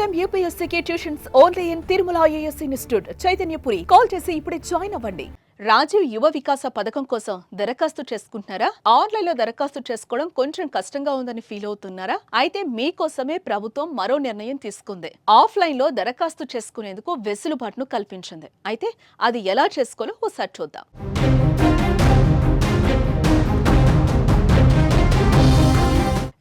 Time యూపీఎస్సీకి tuitions only in Tirumala IAS institute Chaitanyapuri. Call చేసి ఇప్పుడే జాయిన్ అవ్వండి. రాజీవ్ యువ వికాస పథకం కోసం దరఖాస్తు చేసుకుంటున్నారా? ఆన్లైన్ లో దరఖాస్తు చేసుకోవడం కొంచెం కష్టంగా ఉందని ఫీల్ అవుతున్నారా? అయితే మీకోసమే ప్రభుత్వం మరో నిర్ణయం తీసుకుంది. ఆఫ్లైన్ లో దరఖాస్తు చేసుకునేందుకు వెసులుబాటును కల్పించింది. అయితే అది ఎలా చేసుకోవాలో ఒకసారి చూద్దాం.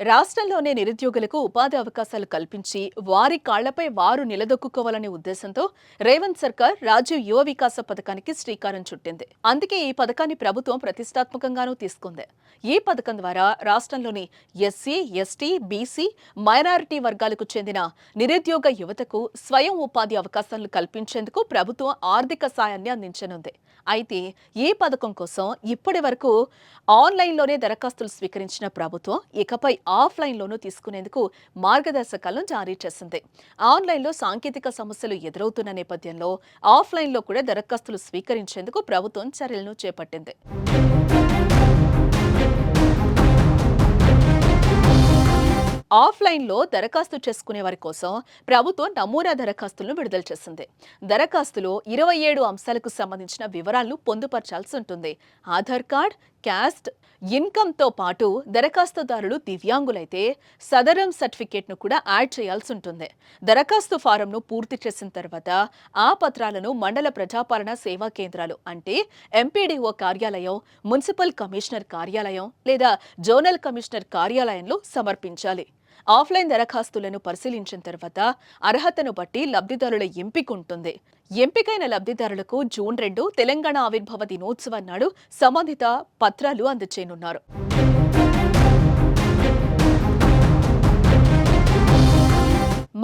రాష్ట్రంలోని నిరుద్యోగులకు ఉపాధి అవకాశాలు కల్పించి వారి కాళ్లపై వారు నిలదొక్కుకోవాలనే ఉద్దేశంతో రేవంత్ సర్కార్ రాజీవ్ యువ వికాస పథకానికి శ్రీకారం చుట్టింది. అందుకే ఈ పథకాన్ని ప్రభుత్వం ప్రతిష్టాత్మకంగానూ తీసుకుంది. ఈ పథకం ద్వారా రాష్ట్రంలోని ఎస్సీ, ఎస్టీ, బీసీ, మైనారిటీ వర్గాలకు చెందిన నిరుద్యోగ యువతకు స్వయం ఉపాధి అవకాశాలను కల్పించేందుకు ప్రభుత్వం ఆర్థిక సాయాన్ని అందించనుంది. అయితే ఈ పథకం కోసం ఇప్పటి వరకు ఆన్లైన్లోనే దరఖాస్తులు స్వీకరించిన ప్రభుత్వం ఇకపై ఆఫ్లైన్లోనూ తీసుకునేందుకు మార్గదర్శకాలను జారీ చేసింది. ఆన్లైన్లో సాంకేతిక సమస్యలు ఎదురవుతున్న నేపథ్యంలో ఆఫ్లైన్లో కూడా దరఖాస్తులు స్వీకరించేందుకు ప్రభుత్వం చర్యలను చేపట్టింది. ఆఫ్లైన్లో దరఖాస్తు చేసుకునే వారి కోసం ప్రభుత్వం నమూనా దరఖాస్తులను విడుదల చేసింది. దరఖాస్తులో 27 అంశాలకు సంబంధించిన వివరాలను పొందుపరచాల్సి ఉంటుంది. ఆధార్ కార్డ్, క్యాస్ట్, ఇన్కమ్తో పాటు దరఖాస్తుదారులు దివ్యాంగులైతే సదరం సర్టిఫికేట్ను కూడా యాడ్ చేయాల్సి ఉంటుంది. దరఖాస్తు ఫారంను పూర్తి చేసిన తర్వాత ఆ పత్రాలను మండల ప్రజాపాలన సేవా కేంద్రాలు అంటే ఎంపీడీఓ కార్యాలయం, మున్సిపల్ కమిషనర్ కార్యాలయం లేదా జోనల్ కమిషనర్ కార్యాలయంలో సమర్పించాలి. ఆఫ్లైన్ దరఖాస్తులను పరిశీలించిన తర్వాత అర్హతను బట్టి లబ్ధిదారుల ఎంపిక ఉంటుంది. ఎంపికైన లబ్ధిదారులకు జూన్ 2 తెలంగాణ ఆవిర్భావ దినోత్సవం నాడు సంబంధిత పత్రాలు అందజేయనున్నారు.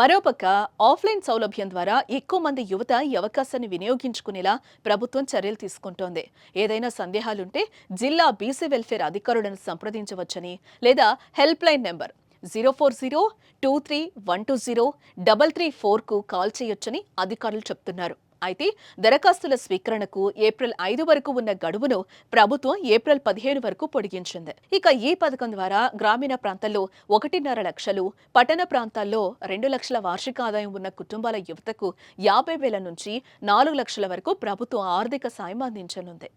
మరోపక్క ఆఫ్లైన్ సౌలభ్యం ద్వారా ఎక్కువ మంది యువత ఈ అవకాశాన్ని వినియోగించుకునేలా ప్రభుత్వం చర్యలు తీసుకుంటోంది. ఏదైనా సందేహాలుంటే జిల్లా బీసీ వెల్ఫేర్ అధికారులను సంప్రదించవచ్చని లేదా హెల్ప్ లైన్ నెంబర్ 04023120334కు కాల్ చేయొచ్చని అధికారులు చెప్తున్నారు. అయితే దరఖాస్తుల స్వీకరణకు ఏప్రిల్ 5 వరకు ఉన్న గడువును ప్రభుత్వం ఏప్రిల్ 15 వరకు పొడిగించింది. ఇక ఈ పథకం ద్వారా గ్రామీణ ప్రాంతాల్లో 1.5 లక్షలు, పట్టణ ప్రాంతాల్లో 2 లక్షల వార్షిక ఆదాయం ఉన్న కుటుంబాల యువతకు 50,000 నుంచి 4 లక్షల వరకు ప్రభుత్వం ఆర్థిక సాయం అందించనుంది.